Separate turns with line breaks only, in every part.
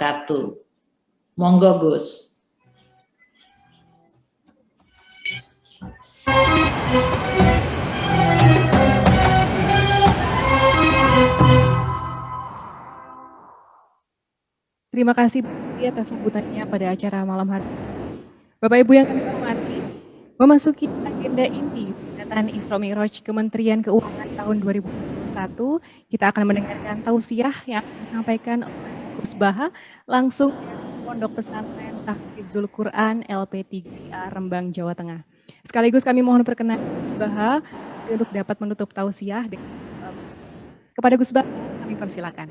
wabarakatuh. Monggo Gus.
Terima kasih atas sambutannya pada acara malam hari. Bapak Ibu yang kami hormati, memasuki agenda inti peringatan Isra Mi'raj Kementerian Keuangan tahun 2021, kita akan mendengarkan tausiah yang akan disampaikan oleh Gus Baha langsung dari Pondok Pesantren Tahfidzul Quran LP3A Rembang, Jawa Tengah. Sekaligus kami mohon perkenan Gus Baha untuk dapat menutup tausiah. Kepada Gus Baha, kami persilakan.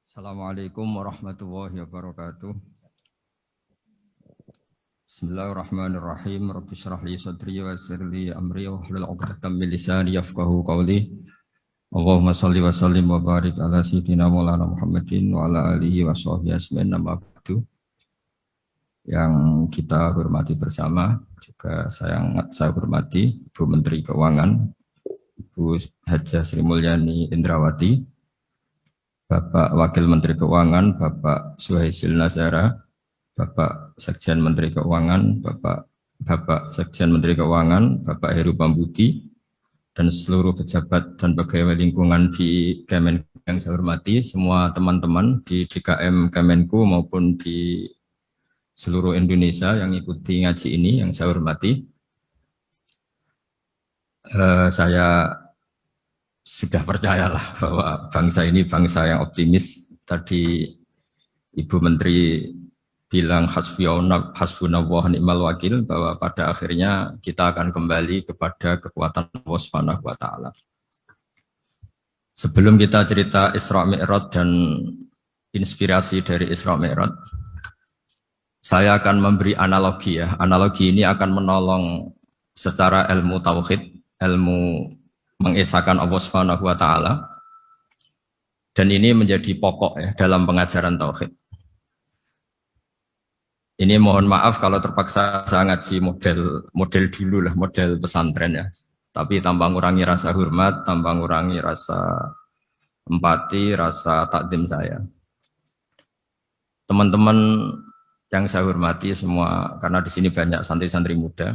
Assalamualaikum warahmatullahi wabarakatuh. Bismillahirrahmanirrahim. Rabbi shrah li sadri wa yassir li amri wahlul 'uqdatam min lisani yafqahu qawli. Allahumma shalli wa sallim wa barik ala sayyidina Maulana Muhammadin wa ala alihi wa sahbihi ajmain. Amma ba'du. Yang kita hormati bersama, juga saya hormati Ibu Menteri Keuangan, Ibu Hajah Sri Mulyani Indrawati, Bapak Wakil Menteri Keuangan, Bapak Suhaisil Nazara, Bapak Sekjen Menteri Keuangan, Bapak Sekjen Menteri Keuangan, Bapak Heru Pambudi, dan seluruh pejabat dan pegawai lingkungan di Kemenku yang saya hormati, semua teman-teman di DKM Kemenku maupun di seluruh Indonesia yang ikuti ngaji ini yang saya hormati. Saya sudah percayalah bahwa bangsa ini bangsa yang optimis. Tadi Ibu Menteri bilang hasbunallah ni'mal wakil, bahwa pada akhirnya kita akan kembali kepada kekuatan Allah Subhanahu wa taala. Sebelum kita cerita Isra Mi'raj dan inspirasi dari Isra Mi'raj, saya akan memberi analogi ya. Analogi ini akan menolong secara ilmu tauhid, ilmu mengesahkan Allah Subhanahu wa taala, dan ini menjadi pokok ya dalam pengajaran tauhid. Ini mohon maaf kalau terpaksa saya ngaji model dulu lah, model pesantren ya. Tapi tanpa ngurangi rasa hormat, tanpa ngurangi rasa empati, rasa takdim saya. Teman-teman yang saya hormati semua, karena di sini banyak santri-santri muda.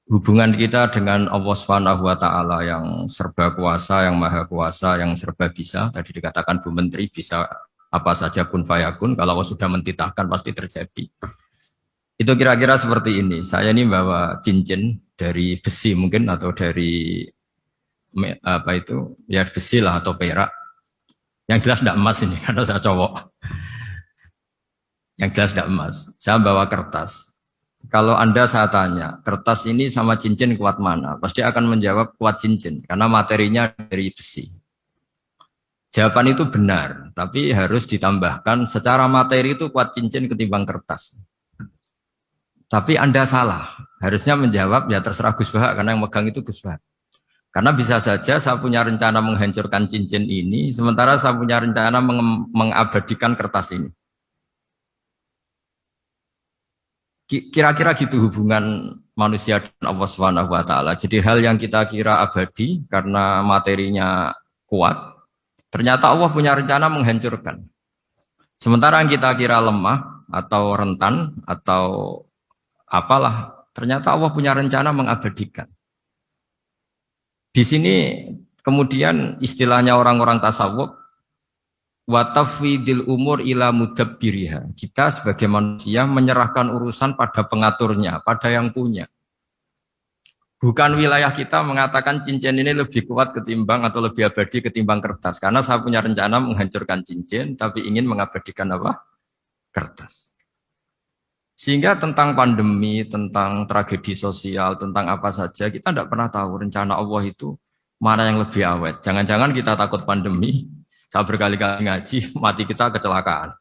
Hubungan kita dengan Allah Subhanahu wa taala yang serba kuasa, yang maha kuasa, yang serba bisa. Tadi dikatakan Bu Menteri bisa apa saja kun fayakun, kalau Allah sudah mentitahkan pasti terjadi. Itu kira-kira seperti ini. Saya ini bawa cincin dari besi mungkin, atau dari apa itu, ya besi lah atau perak. Yang jelas tidak emas ini karena saya cowok. Yang jelas tidak emas. Saya bawa kertas. Kalau Anda saya tanya, kertas ini sama cincin kuat mana? Pasti akan menjawab kuat cincin, karena materinya dari besi. Jawaban itu benar, tapi harus ditambahkan secara materi itu kuat cincin ketimbang kertas. Tapi Anda salah, harusnya menjawab ya terserah Gus Baha, karena yang megang itu Gus Baha. Karena bisa saja saya punya rencana menghancurkan cincin ini, sementara saya punya rencana mengabadikan kertas ini. Kira-kira gitu hubungan manusia dan Allah Subhanahu wa taala. Jadi hal yang kita kira abadi karena materinya kuat, ternyata Allah punya rencana menghancurkan. Sementara yang kita kira lemah atau rentan atau apalah, ternyata Allah punya rencana mengabadikan. Di sini kemudian istilahnya orang-orang tasawuf, wa tafwidil umur ila mudabbiriha. Kita sebagai manusia menyerahkan urusan pada pengaturnya, pada yang punya. Bukan wilayah kita mengatakan cincin ini lebih kuat ketimbang atau lebih abadi ketimbang kertas. Karena saya punya rencana menghancurkan cincin, tapi ingin mengabadikan apa? Kertas. Sehingga tentang pandemi, tentang tragedi sosial, tentang apa saja, kita tidak pernah tahu rencana Allah itu mana yang lebih awet. Jangan-jangan kita takut pandemi, saya berkali-kali ngaji, mati kita kecelakaan.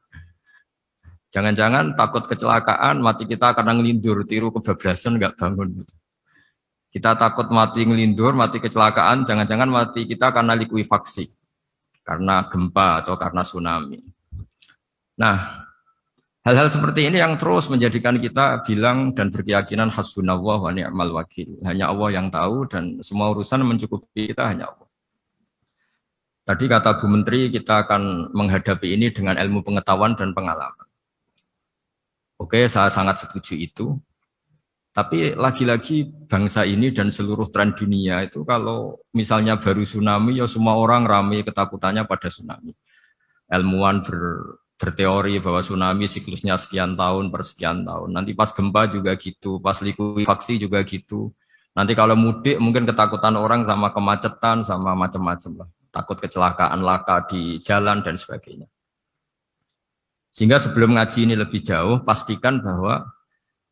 Jangan-jangan takut kecelakaan, mati kita karena ngelindur, tiru kebablasan, nggak bangun. Kita takut mati ngelindur, mati kecelakaan, jangan-jangan mati kita karena likuifaksi, karena gempa atau karena tsunami. Nah, hal-hal seperti ini yang terus menjadikan kita bilang dan berkeyakinan hasbunallah wa ni'mal wakil. Hanya Allah yang tahu dan semua urusan mencukupi kita hanya Allah. Tadi kata Bu Menteri kita akan menghadapi ini dengan ilmu pengetahuan dan pengalaman. Oke, saya sangat setuju itu. Tapi lagi-lagi bangsa ini dan seluruh tren dunia itu kalau misalnya baru tsunami ya semua orang ramai ketakutannya pada tsunami. Ilmuwan berteori bahwa tsunami siklusnya sekian tahun per sekian tahun. Nanti pas gempa juga gitu, pas likuifaksi juga gitu. Nanti kalau mudik mungkin ketakutan orang sama kemacetan sama macam-macam lah. Takut kecelakaan laka di jalan dan sebagainya. Sehingga sebelum ngaji ini lebih jauh, pastikan bahwa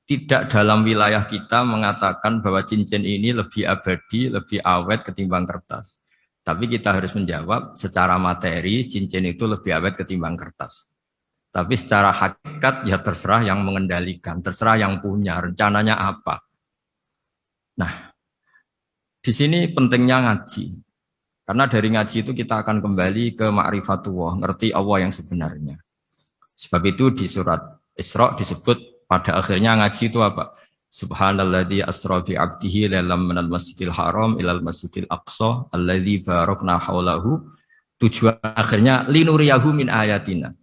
tidak dalam wilayah kita mengatakan bahwa cincin ini lebih abadi, lebih awet ketimbang kertas. Tapi kita harus menjawab secara materi cincin itu lebih awet ketimbang kertas. Tapi secara hakikat ya terserah yang mengendalikan, terserah yang punya, rencananya apa. Nah, di sini pentingnya ngaji. Karena dari ngaji itu kita akan kembali ke ma'rifatullah, ngerti Allah yang sebenarnya. Sebab itu di surat Isra disebut pada akhirnya ngaji itu apa? Subhanalladzi asra bi 'abdihi lailam minal masjidil haram ilal masjidil aqsa alladzi barakna haulahu. Tujuan akhirnya linuriyahu min ayatina.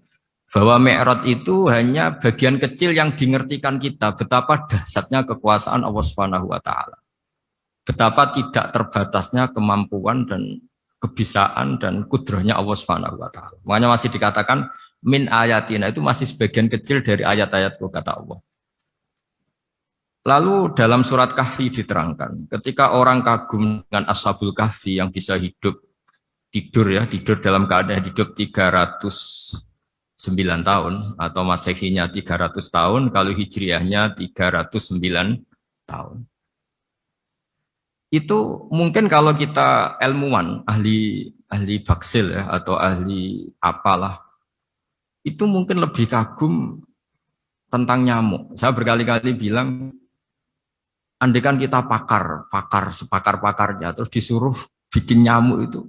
Bahwa Mi'raj itu hanya bagian kecil yang dingertikan kita betapa dahsyatnya kekuasaan Allah Subhanahu wa taala. Betapa tidak terbatasnya kemampuan dan kebisaan dan kudrahnya Allah Subhanahu wa taala. Makanya masih dikatakan min ayatina itu masih sebagian kecil dari ayat-ayatku kata Allah. Lalu dalam surat Kahfi diterangkan, ketika orang kagum dengan Ashabul Kahfi yang bisa tidur dalam keadaan hidup 309 tahun atau Masehinya 300 tahun, kalau Hijriahnya 309 tahun. Itu mungkin kalau kita ilmuwan, ahli baksil ya, atau ahli apalah, itu mungkin lebih kagum tentang nyamuk. Saya berkali-kali bilang, andaikan kita sepakar-pakarnya, terus disuruh bikin nyamuk itu,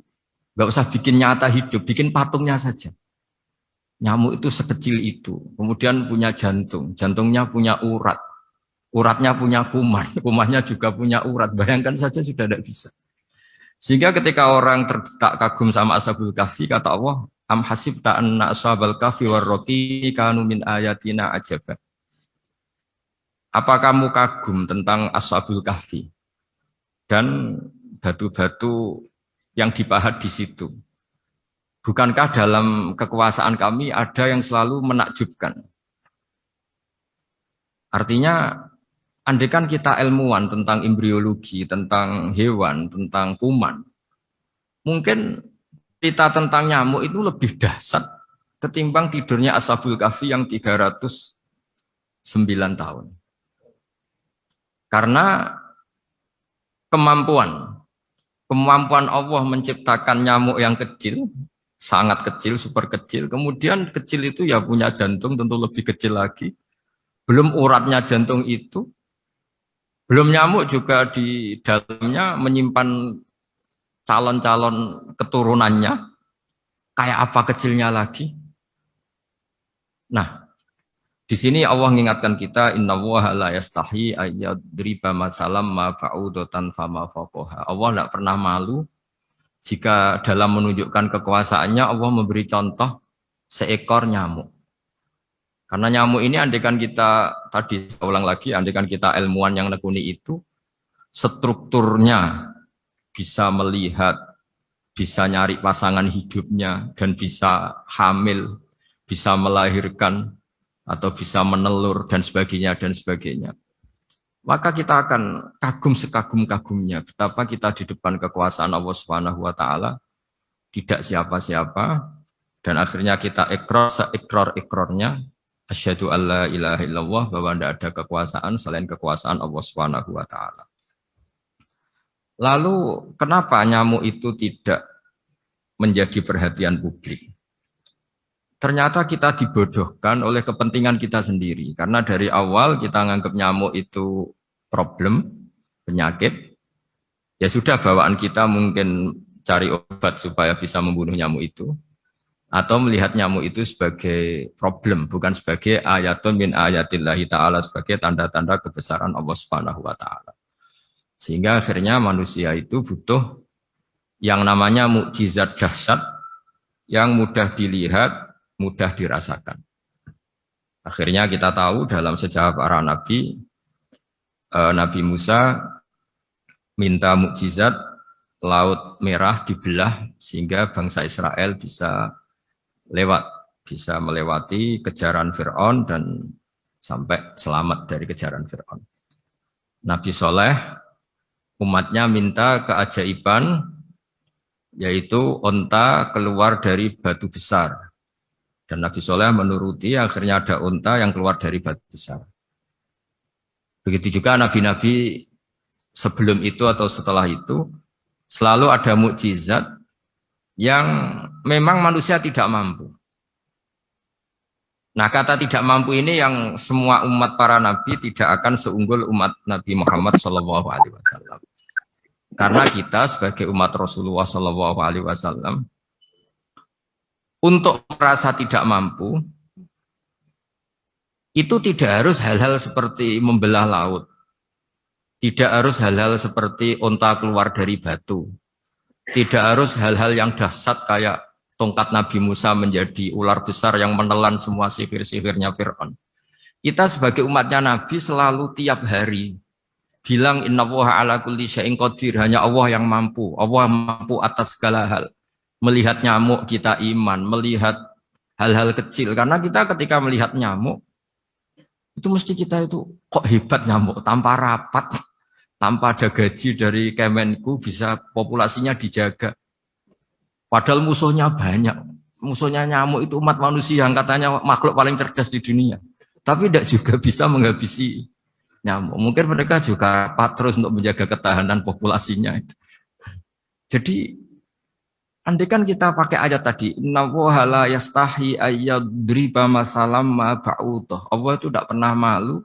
nggak usah bikin nyata hidup, bikin patungnya saja. Nyamuk itu sekecil itu, kemudian punya jantung, jantungnya punya urat. Uratnya punya kuman, kumannya juga punya urat. Bayangkan saja sudah tidak bisa. Sehingga ketika orang tak kagum sama Ashabul Kahfi, kata Allah, am hasibta anna ashabal kahfi warraqi kanu min ayatina ajaba. Apa kamu kagum tentang Ashabul Kahfi dan batu-batu yang dipahat di situ? Bukankah dalam kekuasaan kami ada yang selalu menakjubkan? Artinya andaikan kita ilmuwan tentang embriologi, tentang hewan, tentang kuman, mungkin cerita tentang nyamuk itu lebih dahsyat ketimbang tidurnya Ashabul Kahfi yang 309 tahun. Karena kemampuan Allah menciptakan nyamuk yang kecil, sangat kecil, super kecil, kemudian kecil itu ya punya jantung tentu lebih kecil lagi, belum uratnya jantung itu, belum nyamuk juga di dalamnya menyimpan calon-calon keturunannya, kayak apa kecilnya lagi. Nah, di sini Allah mengingatkan kita, innallaha la yastahi ayyadriba matsalam ma ba'udatan fama fawqaha. Allah tidak pernah malu jika dalam menunjukkan kekuasaannya Allah memberi contoh seekor nyamuk. Karena nyamuk ini andaikan kita, tadi saya ulang lagi, andaikan kita ilmuwan yang nekuni itu, strukturnya bisa melihat, bisa nyari pasangan hidupnya, dan bisa hamil, bisa melahirkan, atau bisa menelur, dan sebagainya. Maka kita akan kagum sekagum-kagumnya, betapa kita di depan kekuasaan Allah Subhanahu wa taala tidak siapa-siapa, dan akhirnya kita ikrar-ikrarnya, asyhadu alla ilaha illallah, bahwa tidak ada kekuasaan selain kekuasaan Allah Subhanahu wa taala. Lalu kenapa nyamuk itu tidak menjadi perhatian publik? Ternyata kita dibodohkan oleh kepentingan kita sendiri. Karena dari awal kita menganggap nyamuk itu problem, penyakit. Ya sudah, bawaan kita mungkin cari obat supaya bisa membunuh nyamuk itu. atau melihat nyamuk itu sebagai problem, bukan sebagai ayatun min ayatillahi ta'ala, sebagai tanda-tanda kebesaran Allah Subhanahu wa ta'ala. Sehingga akhirnya manusia itu butuh yang namanya mukjizat dahsyat yang mudah dilihat, mudah dirasakan. Akhirnya kita tahu dalam sejarah para nabi, Nabi Musa minta mukjizat Laut Merah dibelah sehingga bangsa Israel bisa melewati kejaran Fir'aun dan sampai selamat dari kejaran Fir'aun. Nabi Soleh umatnya minta keajaiban, yaitu onta keluar dari batu besar. Dan Nabi Soleh menuruti, akhirnya ada onta yang keluar dari batu besar. Begitu juga nabi-nabi sebelum itu atau setelah itu, selalu ada mukjizat yang memang manusia tidak mampu. Nah, kata tidak mampu ini yang semua umat para nabi tidak akan seunggul umat Nabi Muhammad SAW. Karena kita sebagai umat Rasulullah SAW untuk merasa tidak mampu itu tidak harus hal-hal seperti membelah laut, tidak harus hal-hal seperti onta keluar dari batu, tidak harus hal-hal yang dahsyat kayak tongkat Nabi Musa menjadi ular besar yang menelan semua sihir-sihirnya Fir'aun. Kita sebagai umatnya Nabi selalu tiap hari bilang innallaha ala kulli syai'in qadir, hanya Allah yang mampu. Allah mampu atas segala hal. Melihat nyamuk kita iman, melihat hal-hal kecil. Karena kita ketika melihat nyamuk, itu mesti kita itu kok hebat nyamuk, tanpa rapat, tanpa ada gaji dari Kemenku bisa populasinya dijaga. Padahal musuhnya banyak. Musuhnya nyamuk itu umat manusia yang katanya makhluk paling cerdas di dunia. Tapi tidak juga bisa menghabisi nyamuk. Mungkin mereka juga rapat terus untuk menjaga ketahanan populasinya. Jadi, andaikan kita pakai ayat tadi, innallaha la yastahi ayyadriba masalam ma ba'udah. Allah itu tidak pernah malu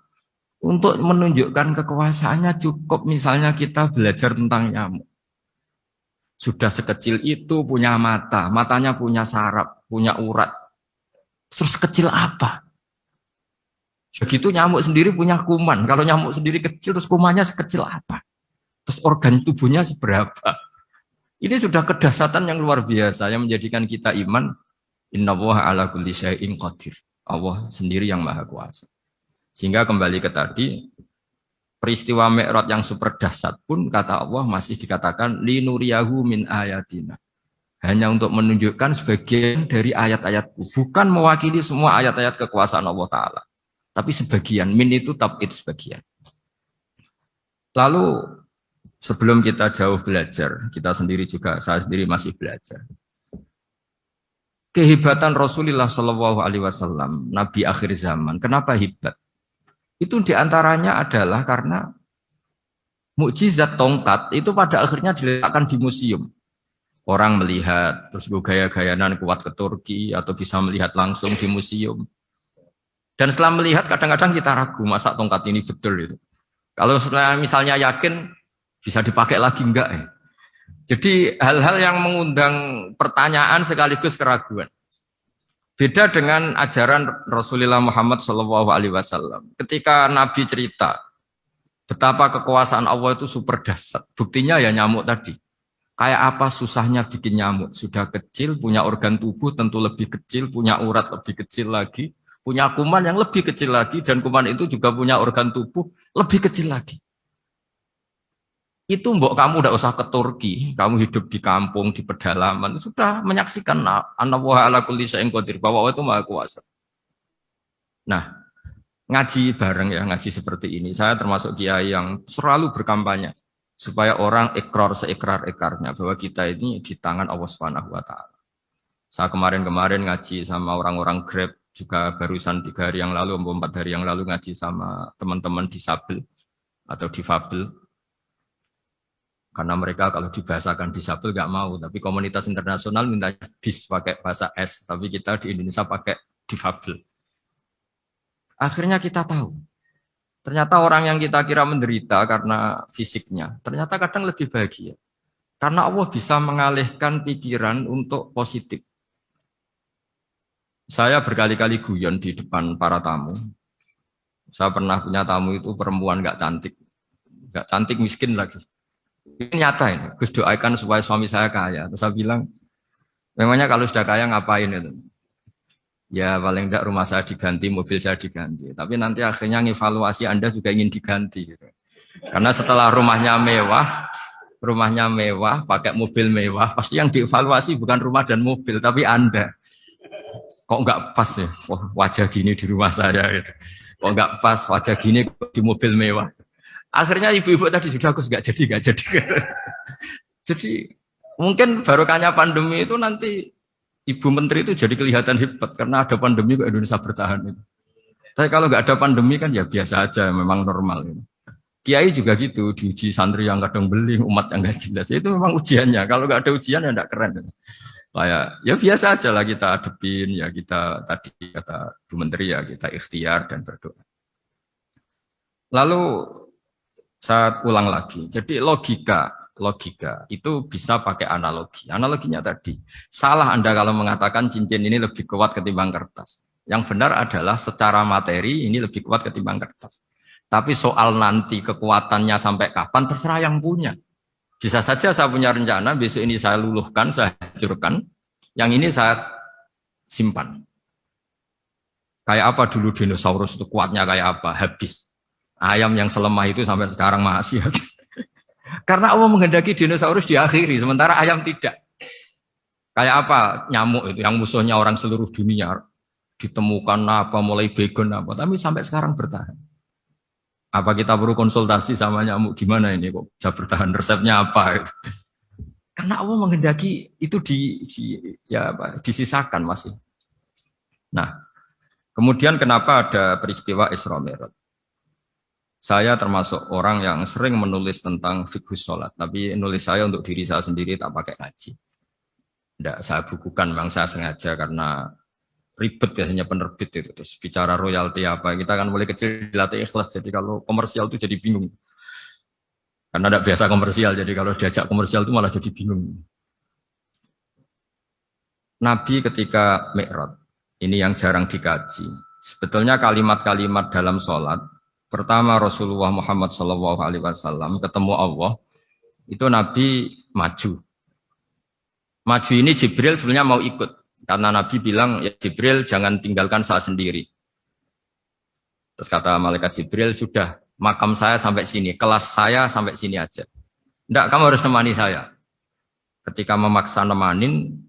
untuk menunjukkan kekuasaannya. Cukup misalnya kita belajar tentang nyamuk. Sudah sekecil itu punya mata, matanya punya saraf, punya urat. Terus kecil apa? Begitu nyamuk sendiri punya kuman. Kalau nyamuk sendiri kecil, terus kumannya sekecil apa? Terus organ tubuhnya seberapa? Ini sudah kedahsyatan yang luar biasa yang menjadikan kita iman. Innallaha ala kulli syai'in qadir. Allah sendiri yang maha kuasa. Sehingga kembali ke tadi, peristiwa Mi'raj yang super dahsyat pun kata Allah masih dikatakan linuriyahu min ayatina. Hanya untuk menunjukkan sebagian dari ayat-ayatku. Bukan mewakili semua ayat-ayat kekuasaan Allah Ta'ala. Tapi sebagian. Min itu tab'id sebagian. Lalu sebelum kita jauh belajar, kita sendiri juga, saya sendiri masih belajar. Kehebatan Rasulullah SAW, Nabi akhir zaman. Kenapa hebat? Itu diantaranya adalah karena mukjizat tongkat itu pada akhirnya diletakkan di museum. Orang melihat, terus gaya-gayanan kuat ke Turki, atau bisa melihat langsung di museum. Dan setelah melihat, kadang-kadang kita ragu, masa tongkat ini betul itu. Kalau setelah misalnya yakin, bisa dipakai lagi enggak ya? Jadi hal-hal yang mengundang pertanyaan sekaligus keraguan. Beda dengan ajaran Rasulullah Muhammad SAW. Ketika Nabi cerita betapa kekuasaan Allah itu super dahsyat. Buktinya ya nyamuk tadi. Kayak apa susahnya bikin nyamuk. Sudah kecil, punya organ tubuh tentu lebih kecil, punya urat lebih kecil lagi, punya kuman yang lebih kecil lagi, dan kuman itu juga punya organ tubuh lebih kecil lagi. Itu mbok kamu udah usah ke Turki, kamu hidup di kampung, di pedalaman, sudah menyaksikan Anallaha ala kulli syai'in qadir, bahwa Allah itu maha kuasa. Nah, ngaji bareng ya, ngaji seperti ini. Saya termasuk kiai yang selalu berkampanye supaya orang ikrar seikrar-ikrarnya bahwa kita ini di tangan Allah Subhanahu wa taala. Saya kemarin-kemarin ngaji sama orang-orang Grab, juga barusan 3 hari yang lalu, 4 hari yang lalu ngaji sama teman-teman disabel atau difabel. Karena mereka kalau dibahasakan disabel nggak mau, tapi komunitas internasional minta dis pakai bahasa S, tapi kita di Indonesia pakai difabel. Akhirnya kita tahu, ternyata orang yang kita kira menderita karena fisiknya, ternyata kadang lebih bahagia. Karena Allah bisa mengalihkan pikiran untuk positif. Saya berkali-kali guyon di depan para tamu. Saya pernah punya tamu itu perempuan nggak cantik miskin lagi. Ini nyata ini. Gus doakan supaya suami saya kaya. Terus saya bilang, memangnya kalau sudah kaya ngapain itu? Ya paling enggak rumah saya diganti, mobil saya diganti. Tapi nanti akhirnya evaluasi Anda juga ingin diganti. Gitu. Karena setelah rumahnya mewah, pakai mobil mewah, pasti yang dievaluasi bukan rumah dan mobil, tapi Anda. Kok enggak pas ya wajah gini di rumah saya gitu. Kok enggak pas wajah gini di mobil mewah. Akhirnya ibu-ibu tadi sudah Gus enggak jadi. Jadi mungkin barokahnya pandemi itu nanti Ibu Menteri itu jadi kelihatan hebat karena ada pandemi kok Indonesia bertahan. Tapi kalau nggak ada pandemi kan ya biasa aja, memang normal. Kiai juga gitu, diuji santri yang kadang beling, umat yang nggak jelas. Itu memang ujiannya. Kalau nggak ada ujian ya nggak keren. Kayak ya biasa aja lah kita adepin, ya kita tadi kata Bu Menteri ya kita ikhtiar dan berdoa. Lalu saya ulang lagi. Jadi logika itu bisa pakai analogi. Analoginya tadi, salah Anda kalau mengatakan cincin ini lebih kuat ketimbang kertas. Yang benar adalah secara materi ini lebih kuat ketimbang kertas. Tapi soal nanti kekuatannya sampai kapan terserah yang punya. Bisa saja saya punya rencana besok ini saya luluhkan, saya hancurkan, yang ini saya simpan. Kayak apa dulu dinosaurus itu kuatnya kayak apa? Habis. Ayam yang selemah itu sampai sekarang masih ada. Karena Allah menghendaki dinosaurus diakhiri, sementara ayam tidak. Kayak apa nyamuk itu yang musuhnya orang seluruh dunia ditemukan apa mulai begon apa, tapi sampai sekarang bertahan. Apa kita perlu konsultasi sama nyamuk gimana ini kok bisa bertahan, resepnya apa? Gitu. Karena Allah menghendaki itu disisakan masih. Nah, kemudian kenapa ada peristiwa Isra Mi'raj? Saya termasuk orang yang sering menulis tentang fikih sholat, tapi nulis saya untuk diri saya sendiri tak pakai ngaji. Tidak saya bukukan, memang saya sengaja karena ribet biasanya penerbit itu. Terus bicara royalti apa, kita kan mulai kecil dilatih ikhlas, jadi kalau komersial itu jadi bingung. Karena tidak biasa komersial, jadi kalau diajak komersial itu malah jadi bingung. Nabi ketika Mi'raj, ini yang jarang dikaji. Sebetulnya kalimat-kalimat dalam sholat, pertama Rasulullah Muhammad SAW ketemu Allah, itu Nabi maju. Maju ini Jibril sebenarnya mau ikut. Karena Nabi bilang, ya Jibril jangan tinggalkan saya sendiri. Terus kata malaikat Jibril, sudah makam saya sampai sini, kelas saya sampai sini aja. Enggak, kamu harus nemani saya. Ketika memaksa nemanin,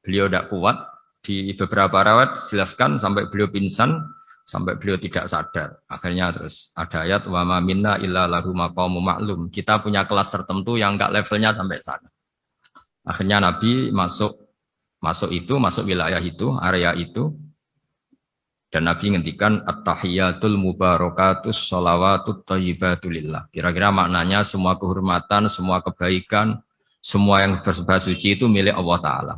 beliau tidak kuat. Di beberapa rawat jelaskan sampai beliau pingsan, sampai beliau tidak sadar. Akhirnya terus ada ayat wa ma minna illa lahu maqamun ma'lum. Kita punya kelas tertentu yang enggak levelnya sampai sana. Akhirnya Nabi masuk wilayah itu, area itu. Dan Nabi ngendikan at-tahiyatul mubarakatus sholawatut thayyibatulillah. Kira-kira maknanya semua kehormatan, semua kebaikan, semua yang bersembah suci itu milik Allah Ta'ala.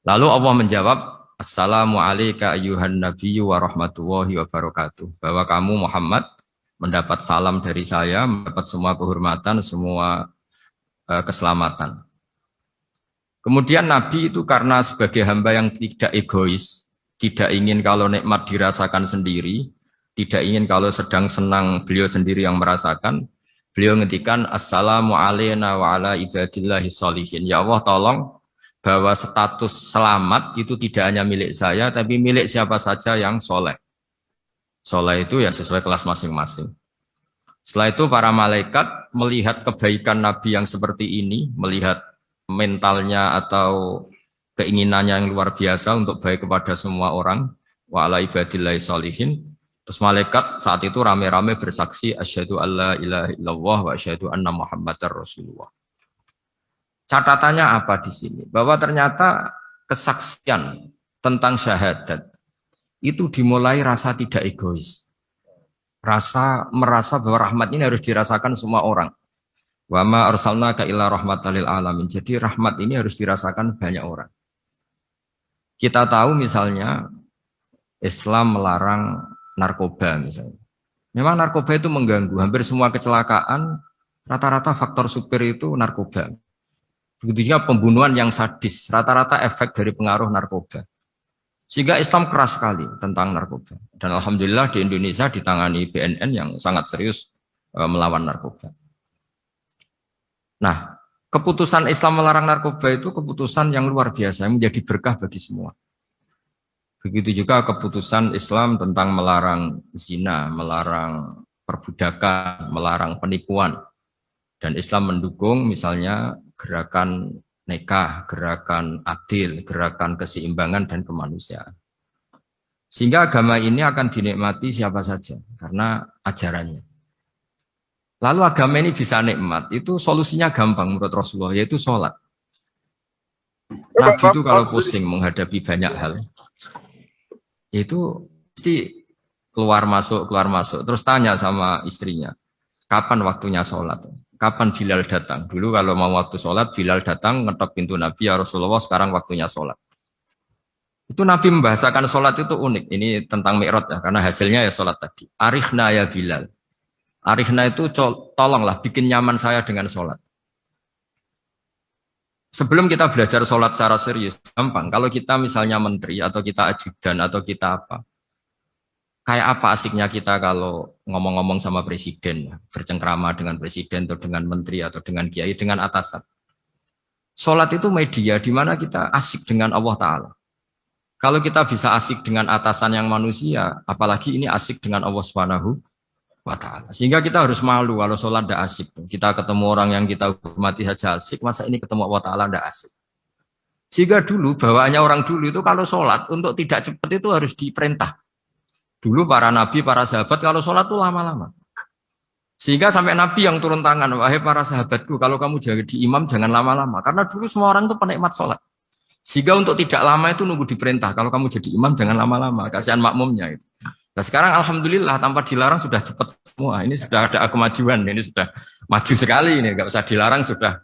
Lalu Allah menjawab, Assalamu alayka ayyuhan nabiyyu wa rahmatullahi wa barakatuh. Bahwa kamu Muhammad mendapat salam dari saya, mendapat semua kehormatan, semua keselamatan. Kemudian Nabi itu karena sebagai hamba yang tidak egois, tidak ingin kalau nikmat dirasakan sendiri, tidak ingin kalau sedang senang beliau sendiri yang merasakan, beliau ngendikan Assalamu alayna wa ala ibadillahi sholihin. Ya Allah tolong bahwa status selamat itu tidak hanya milik saya, tapi milik siapa saja yang soleh. Soleh itu ya sesuai kelas masing-masing. Setelah itu para malaikat melihat kebaikan Nabi yang seperti ini, melihat mentalnya atau keinginannya yang luar biasa untuk baik kepada semua orang, wa ala ibadillahi sholihin. Terus malaikat saat itu rame-rame bersaksi, asyhadu alla ilaha illallah wa asyhadu anna muhammadar rasulullah. Catatannya apa di sini? Bahwa ternyata kesaksian tentang syahadat itu dimulai rasa tidak egois. Merasa bahwa rahmat ini harus dirasakan semua orang. Wa ma arsalnaka illa rahmatan lil alamin. Jadi rahmat ini harus dirasakan banyak orang. Kita tahu misalnya Islam melarang narkoba misalnya. Memang narkoba itu mengganggu. Hampir semua kecelakaan rata-rata faktor supir itu narkoba. Begitu juga pembunuhan yang sadis, rata-rata efek dari pengaruh narkoba. Sehingga Islam keras sekali tentang narkoba. Dan alhamdulillah di Indonesia ditangani BNN yang sangat serius melawan narkoba. Nah, keputusan Islam melarang narkoba itu keputusan yang luar biasa, yang menjadi berkah bagi semua. Begitu juga keputusan Islam tentang melarang zina, melarang perbudakan, melarang penipuan. Dan Islam mendukung misalnya gerakan nikah, gerakan adil, gerakan keseimbangan dan kemanusiaan. Sehingga agama ini akan dinikmati siapa saja karena ajarannya. Lalu agama ini bisa nikmat, itu solusinya gampang menurut Rasulullah, yaitu sholat. Nabi itu kalau pusing menghadapi banyak hal, itu pasti keluar masuk, terus tanya sama istrinya, kapan waktunya sholat? Kapan Bilal datang? Dulu kalau mau waktu sholat, Bilal datang, ngetok pintu Nabi, ya Rasulullah sekarang waktunya sholat. Itu Nabi membahasakan sholat itu unik. Ini tentang Mi'raj ya, karena hasilnya ya sholat tadi. Arikhna ya Bilal. Arikhna itu tolonglah bikin nyaman saya dengan sholat. Sebelum kita belajar sholat secara serius, gampang. Kalau kita misalnya menteri, atau kita ajudan, atau kita apa, kayak apa asiknya kita kalau ngomong-ngomong sama presiden, bercengkrama dengan presiden, atau dengan menteri, atau dengan kiai, dengan atasan. Sholat itu media di mana kita asik dengan Allah Ta'ala. Kalau kita bisa asik dengan atasan yang manusia, apalagi ini asik dengan Allah Subhanahu wa Ta'ala. Sehingga kita harus malu kalau sholat tidak asik. Kita ketemu orang yang kita hormati saja asik, masa ini ketemu Allah Ta'ala tidak asik. Sehingga dulu, bawaannya orang dulu itu kalau sholat, untuk tidak cepat itu harus diperintah. Dulu para nabi, para sahabat kalau sholat itu lama-lama. Sehingga sampai nabi yang turun tangan, wahai para sahabatku, kalau kamu jadi imam jangan lama-lama. Karena dulu semua orang itu penikmat sholat. Sehingga untuk tidak lama itu nunggu diperintah. Kalau kamu jadi imam jangan lama-lama, kasihan makmumnya itu. Nah sekarang alhamdulillah tanpa dilarang sudah cepat semua. Ini sudah ada kemajuan, ini sudah maju sekali ini, nggak usah dilarang sudah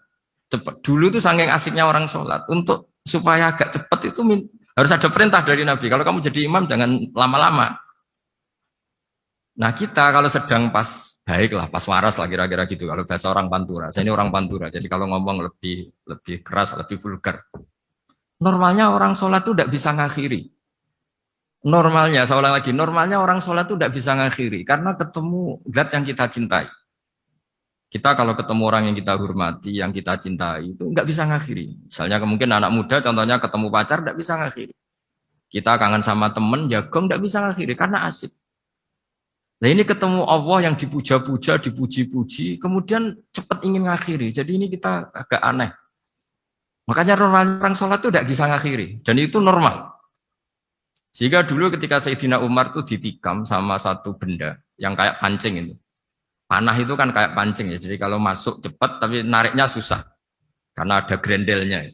cepat. Dulu itu saking asiknya orang sholat, untuk supaya agak cepat itu harus ada perintah dari Nabi. Kalau kamu jadi imam jangan lama-lama. Nah kita kalau sedang pas baik lah, pas waras lah kira-kira gitu. Kalau bahasa orang Pantura, saya ini orang Pantura, jadi kalau ngomong lebih keras, lebih vulgar. Normalnya orang sholat itu tidak bisa ngakhiri. Normalnya, saya ulang lagi, normalnya orang sholat itu tidak bisa ngakhiri karena ketemu zat yang kita cintai. Kita kalau ketemu orang yang kita hormati, yang kita cintai itu nggak bisa ngakhiri. Misalnya mungkin anak muda, contohnya ketemu pacar tidak bisa ngakhiri. Kita kangen sama temen, jagung tidak bisa ngakhiri karena asik. Nah ini ketemu Allah yang dipuja-puja, dipuji-puji, kemudian cepat ingin ngakhiri. Jadi ini kita agak aneh. Makanya orang sholat itu tidak bisa ngakhiri. Dan itu normal. Sehingga dulu ketika Sayyidina Umar itu ditikam sama satu benda yang kayak pancing itu. Panah itu kan kayak pancing ya. Jadi kalau masuk cepat tapi nariknya susah. Karena ada grendelnya.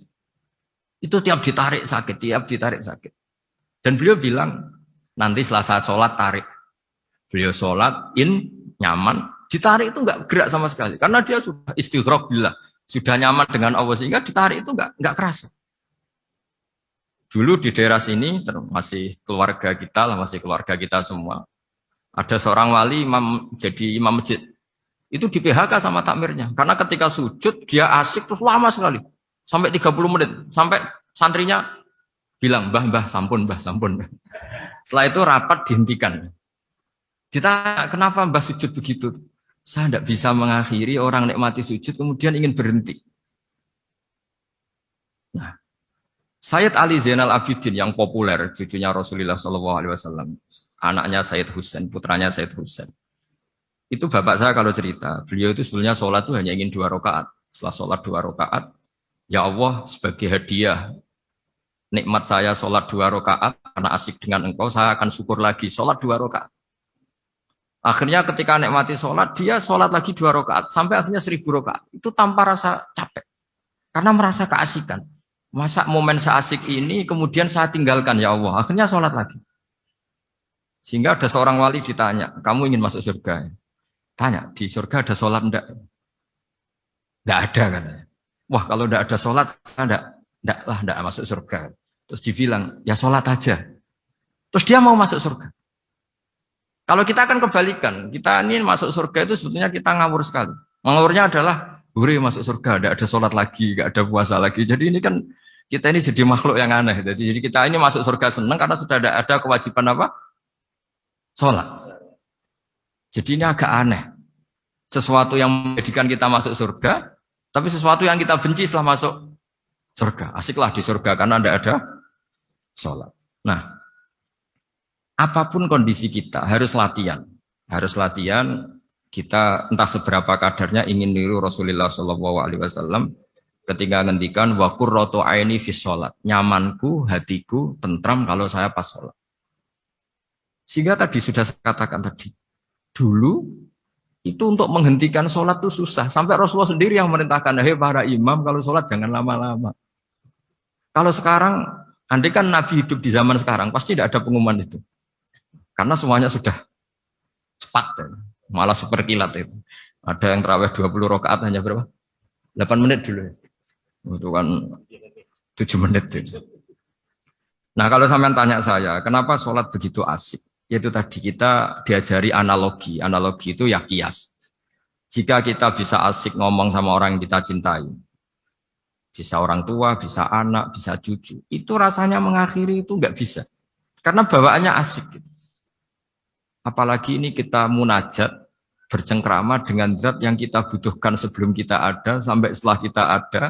Itu tiap ditarik sakit, Dan beliau bilang, nanti setelah saya sholat tarik. Beliau sholat, nyaman, ditarik itu enggak gerak sama sekali. Karena dia sudah istighraq billah, sudah nyaman dengan Allah, sehingga ditarik itu enggak kerasa. Dulu di daerah sini, masih keluarga kita semua. Ada seorang wali jadi imam masjid. Itu di PHK sama takmirnya. Karena ketika sujud, dia asik terus lama sekali. Sampai 30 menit. Sampai santrinya bilang, mbah, sampun. Setelah itu rapat dihentikan. Ditanya, kenapa mbah sujud begitu? Saya tidak bisa mengakhiri orang nikmati sujud kemudian ingin berhenti. Nah, Sayyid Ali Zainal Abidin yang populer, cucunya Rasulullah SAW, anaknya Sayyid Husain, putranya Sayyid Husain. Itu bapak saya kalau cerita, beliau itu sebetulnya sholat itu hanya ingin 2 rakaat. Setelah sholat 2 rakaat, ya Allah sebagai hadiah nikmat saya sholat 2 rakaat karena asik dengan engkau, saya akan syukur lagi sholat 2 rakaat. Akhirnya ketika nikmati sholat, dia sholat lagi 2 rakaat sampai akhirnya 1000 rakaat. Itu tanpa rasa capek, karena merasa keasikan. Masa momen seasik ini kemudian saya tinggalkan ya Allah. Akhirnya sholat lagi. Sehingga ada seorang wali ditanya, kamu ingin masuk surga? Tanya, di surga ada sholat enggak? Enggak ada katanya. Wah kalau enggak ada sholat, saya enggak masuk surga. Terus dibilang, ya sholat aja. Terus dia mau masuk surga. Kalau kita akan kebalikan, kita ini masuk surga itu sebetulnya kita ngawur sekali. Ngawurnya adalah, masuk surga, enggak ada sholat lagi, enggak ada puasa lagi. Jadi ini kan Kita ini jadi makhluk yang aneh. Jadi kita ini masuk surga senang karena sudah ada kewajiban apa? Sholat. Jadi ini agak aneh. Sesuatu yang menjadikan kita masuk surga, tapi sesuatu yang kita benci setelah masuk surga. Asiklah di surga karena tidak ada sholat. Nah, apapun kondisi kita harus latihan. Harus latihan. Kita entah seberapa kadarnya ingin niru Rasulullah SAW ketika ngendikan wa qurratu aini fi sholat. Nyamanku, hatiku, tentram kalau saya pas sholat. Sehingga tadi sudah saya katakan tadi, dulu itu untuk menghentikan sholat itu susah. Sampai Rasulullah sendiri yang merintahkan, hei para imam kalau sholat jangan lama-lama. Kalau sekarang, andai kan Nabi hidup di zaman sekarang, pasti tidak ada pengumuman itu. Karena semuanya sudah cepat. Ya. Malah super kilat itu. Ada yang terawih 20 rakaat hanya berapa? 8 menit dulu. Itu kan 7 menit. Itu. Nah kalau sampean tanya saya, kenapa sholat begitu asik? Yaitu tadi kita diajari analogi. Analogi itu ya kias. Jika kita bisa asik ngomong sama orang yang kita cintai, bisa orang tua, bisa anak, bisa cucu, itu rasanya mengakhiri itu nggak bisa. Karena bawaannya asik. Gitu. Apalagi ini kita munajat, bercengkrama dengan zat yang kita butuhkan sebelum kita ada, sampai setelah kita ada,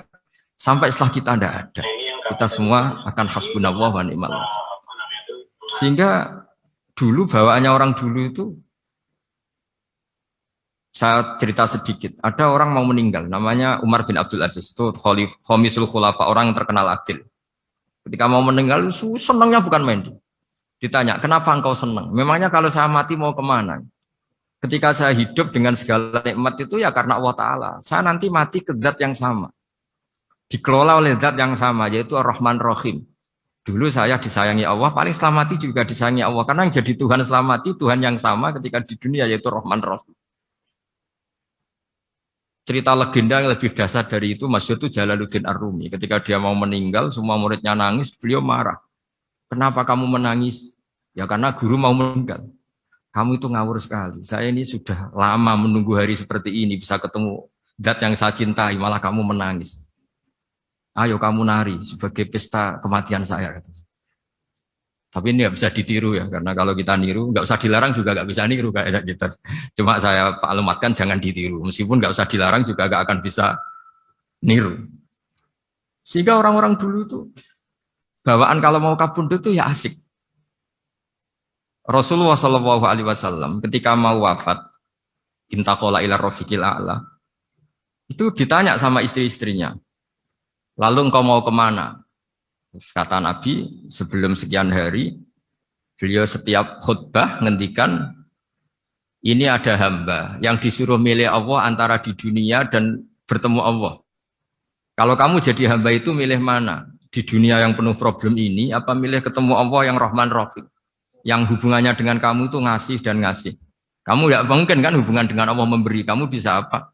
sampai setelah kita tidak ada. Kita semua akan hasbunallah wa ni'mal wakil. Sehingga dulu bawaannya orang dulu itu, saya cerita sedikit. Ada orang mau meninggal, namanya Umar bin Abdul Aziz, itu Khomisul Khulafa, orang yang terkenal adil. Ketika mau meninggal, senangnya bukan main. Ditanya, kenapa engkau senang? Memangnya kalau saya mati mau kemana? Ketika saya hidup dengan segala nikmat itu ya karena Allah Ta'ala. Saya nanti mati ke zat yang sama. Dikelola oleh zat yang sama, yaitu Ar-Rahman Rahim. Dulu saya disayangi Allah, paling setelah mati juga disayangi Allah. Karena yang jadi Tuhan setelah mati, Tuhan yang sama ketika di dunia, yaitu Rahman Rahim. Cerita legenda yang lebih dasar dari itu, masyhur itu Jalaluddin Ar-Rumi. Ketika dia mau meninggal, semua muridnya nangis, beliau marah. Kenapa kamu menangis? Ya karena guru mau meninggal. Kamu itu ngawur sekali. Saya ini sudah lama menunggu hari seperti ini, bisa ketemu zat yang saya cintai, malah kamu menangis. Ayo kamu nari sebagai pesta kematian saya. Tapi ini nggak bisa ditiru ya, karena kalau kita niru, nggak usah dilarang juga nggak bisa niru kayak gitu. Cuma saya maklumatkan jangan ditiru, meskipun nggak usah dilarang juga nggak akan bisa niru. Sehingga orang-orang dulu itu bawaan kalau mau kabundut itu ya asik. Rasulullah Shallallahu Alaihi Wasallam ketika mau wafat, intaqala ila rafiqil a'la, itu ditanya sama istri-istrinya, lalu engkau mau kemana? Kata Nabi, sebelum sekian hari, beliau setiap khutbah ngendikan, ini ada hamba yang disuruh milih Allah antara di dunia dan bertemu Allah. Kalau kamu jadi hamba itu milih mana? Di dunia yang penuh problem ini, apa milih ketemu Allah yang Rahman Rahim? Yang hubungannya dengan kamu itu ngasih dan ngasih. Kamu tidak mungkin kan hubungan dengan Allah memberi, kamu bisa apa?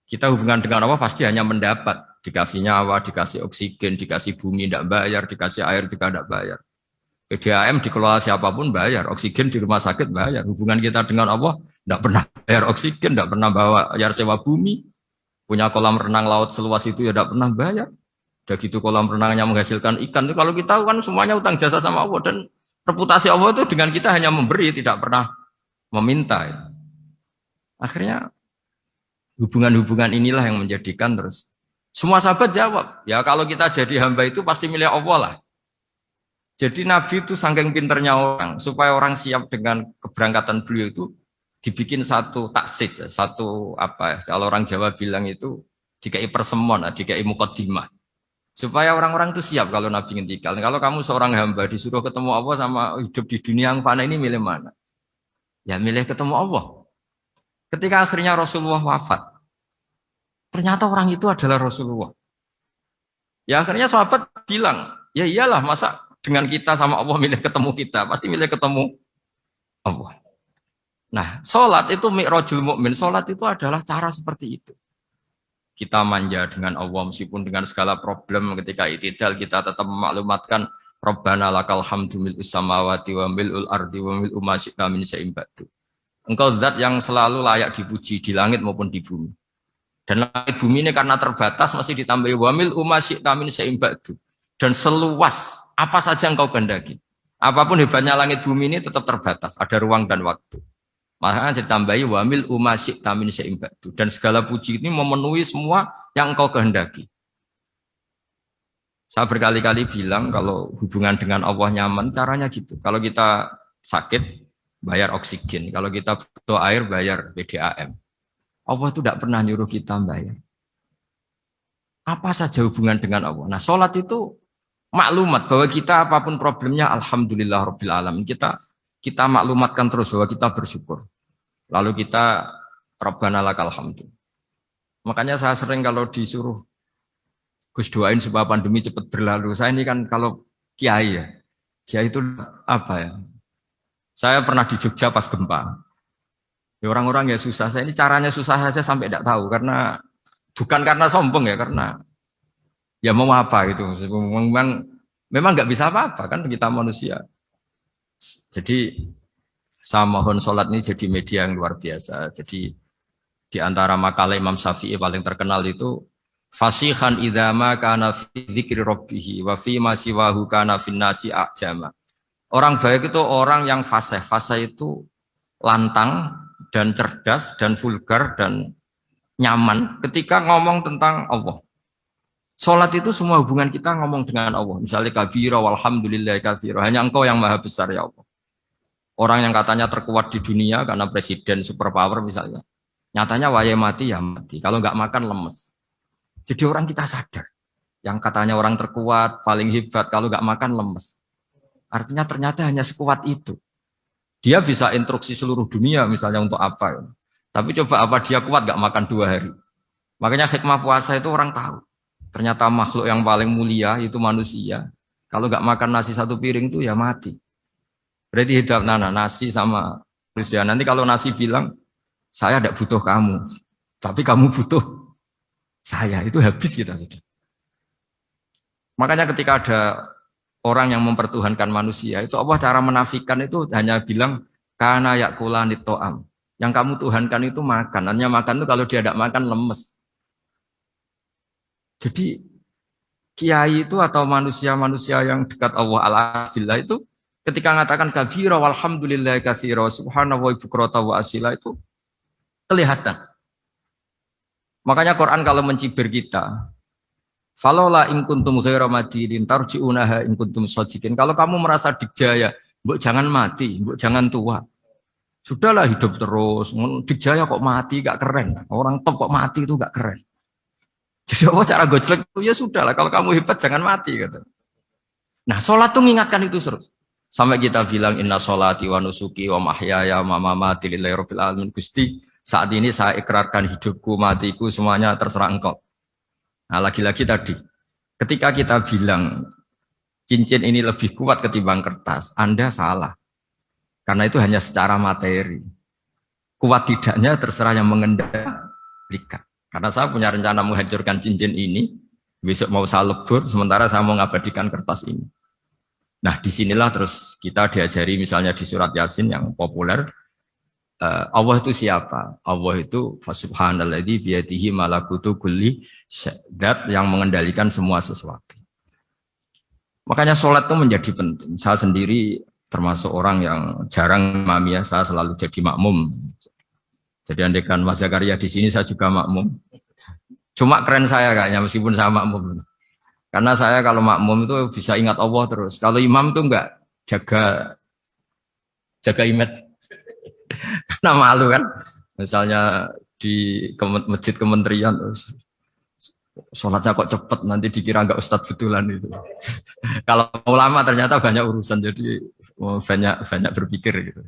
Kita hubungan dengan Allah pasti hanya mendapat. Dikasih nyawa, dikasih oksigen, dikasih bumi tidak bayar, dikasih air juga tidak bayar. PDAM dikelola siapapun bayar, oksigen di rumah sakit bayar. Hubungan kita dengan Allah tidak pernah bayar oksigen, tidak pernah bayar sewa bumi. Punya kolam renang laut seluas itu ya tidak pernah bayar. Udah gitu kolam renangnya menghasilkan ikan. Kalau kita kan semuanya utang jasa sama Allah, dan reputasi Allah itu dengan kita hanya memberi, tidak pernah meminta. Akhirnya hubungan-hubungan inilah yang menjadikan terus. Semua sahabat jawab, ya kalau kita jadi hamba itu pasti milik Allah lah. Jadi Nabi itu saking pinternya orang, supaya orang siap dengan keberangkatan beliau itu, dibikin satu taksis, satu apa, kalau orang Jawa bilang itu, dikai persemon, dikai mukaddimah. Supaya orang-orang itu siap kalau Nabi ngendikan. Kalau kamu seorang hamba disuruh ketemu Allah sama hidup di dunia yang fana ini milih mana? Ya milih ketemu Allah. Ketika akhirnya Rasulullah wafat, ternyata orang itu adalah Rasulullah. Ya akhirnya sahabat bilang, ya iyalah masa dengan kita sama Allah milih ketemu kita, pasti milih ketemu Allah. Nah, sholat itu mi'rajul mu'min, sholat itu adalah cara seperti itu. Kita manja dengan Allah meskipun dengan segala problem, ketika itidal kita tetap memaklumatkan Rabbana lakal hamdu mil'us samawati wa mil'ul ardi wa mil'u ma syi'ta min syai'in ba'du. Engkau zat yang selalu layak dipuji di langit maupun di bumi. Dan langit bumi ini karena terbatas masih ditambahi wa mil'u ma syi'ta min syai'in ba'du. dan seluas apa saja engkau kehendaki. Apapun hebatnya langit bumi ini tetap terbatas, ada ruang dan waktu. Makanya ditambahi wamil umasyik tamin seimbatu, dan segala puji ini memenuhi semua yang engkau kehendaki. Saya berkali-kali bilang kalau hubungan dengan Allah nyaman, caranya gitu. Kalau kita sakit, bayar oksigen. Kalau kita butuh air, bayar PDAM. Allah itu tidak pernah nyuruh kita bayar. Apa saja hubungan dengan Allah. Nah, sholat itu maklumat bahwa kita apapun problemnya, alhamdulillah rabbil alamin. Kita maklumatkan terus bahwa kita bersyukur. Lalu kita Rabbana lakal hamdu. Makanya saya sering kalau disuruh Gus doain supaya pandemi cepat berlalu. Saya ini kan kalau kiai ya. Kiai itu apa ya? Saya pernah di Jogja pas gempa. Ya orang-orang ya susah. Saya ini caranya susah saja sampai tidak tahu karena bukan karena sombong ya, karena ya mau apa gitu. Memang nggak bisa apa-apa kan kita manusia. Jadi saya mohon sholat ini jadi media yang luar biasa. Jadi di antara makalah Imam Syafi'i paling terkenal itu fasihan idama kana fi dzikri rabbih wa fi ma siwahu kana fin nasi ajama. Orang baik itu orang yang fasih. Fasih itu lantang dan cerdas dan vulgar dan nyaman ketika ngomong tentang Allah. Salat itu semua hubungan kita ngomong dengan Allah. Misalnya kabira walhamdulillah katsira. Hanya Engkau yang maha besar ya Allah. Orang yang katanya terkuat di dunia karena presiden superpower misalnya. Nyatanya waya mati ya mati. Kalau nggak makan lemes. Jadi orang kita sadar. Yang katanya orang terkuat, paling hebat, kalau nggak makan lemes. Artinya ternyata hanya sekuat itu. Dia bisa instruksi seluruh dunia misalnya untuk apa. Ya. Tapi coba apa dia kuat nggak makan 2 hari. Makanya hikmah puasa itu orang tahu. Ternyata makhluk yang paling mulia itu manusia. Kalau nggak makan nasi 1 piring itu ya mati. Berarti hidup nasi sama manusia. Nanti kalau nasi bilang, saya tidak butuh kamu. Tapi kamu butuh saya, itu habis kita sudah. Makanya ketika ada orang yang mempertuhankan manusia, itu Allah cara menafikan itu hanya bilang kana yakulanit to'am. Yang kamu tuhankan itu makan. Hanya makan itu kalau dia tidak makan lemes. Jadi kiai itu atau manusia-manusia yang dekat Allah al-afillah itu ketika mengatakan kabira walhamdulillah katsira subhanahu wa bukrata wa asila itu kelihatan. Makanya Quran kalau mencibir kita, falola in kuntum ghaira madidin tarji'unaha in kuntum shadiqin. Kalau kamu merasa dikjaya, mbok jangan mati, mbok jangan tua. Sudahlah hidup terus. Dikjaya kok mati gak keren. Orang top kok mati itu gak keren. Jadi apa cara gojlek itu ya sudahlah. Kalau kamu hebat jangan mati gitu. Nah, sholat tuh mengingatkan itu terus. Sampai kita bilang inna sholati wa nusuki wa mahyaya wa mamati lillahi rabbil alamin. Gusti, saat ini saya ikrarkan hidupku, matiku, semuanya terserah Engkau. Nah, lagi-lagi tadi, ketika kita bilang cincin ini lebih kuat ketimbang kertas, Anda salah. Karena itu hanya secara materi. Kuat tidaknya terserah yang mengendalikan. Karena saya punya rencana menghancurkan cincin ini, besok mau saya lebur, sementara saya mau mengabadikan kertas ini. Nah, disinilah terus kita diajari misalnya di surat Yasin yang populer, Allah itu siapa? Allah itu subhanalladzi biyadihi malakutu kulli syai'in, yang mengendalikan semua sesuatu. Makanya sholat itu menjadi penting. Saya sendiri termasuk orang yang jarang imam ya, saya selalu jadi makmum. Jadi andaikan Mas Zakaria di sini saya juga makmum. Cuma keren saya kayaknya meskipun saya makmum. Karena saya kalau makmum itu bisa ingat Allah terus. Kalau imam itu enggak jaga image. Karena malu kan, misalnya di masjid kementerian terus sholatnya kok cepet nanti dikira nggak ustadz betulan itu. Kalau ulama ternyata banyak urusan jadi banyak berpikir gitu.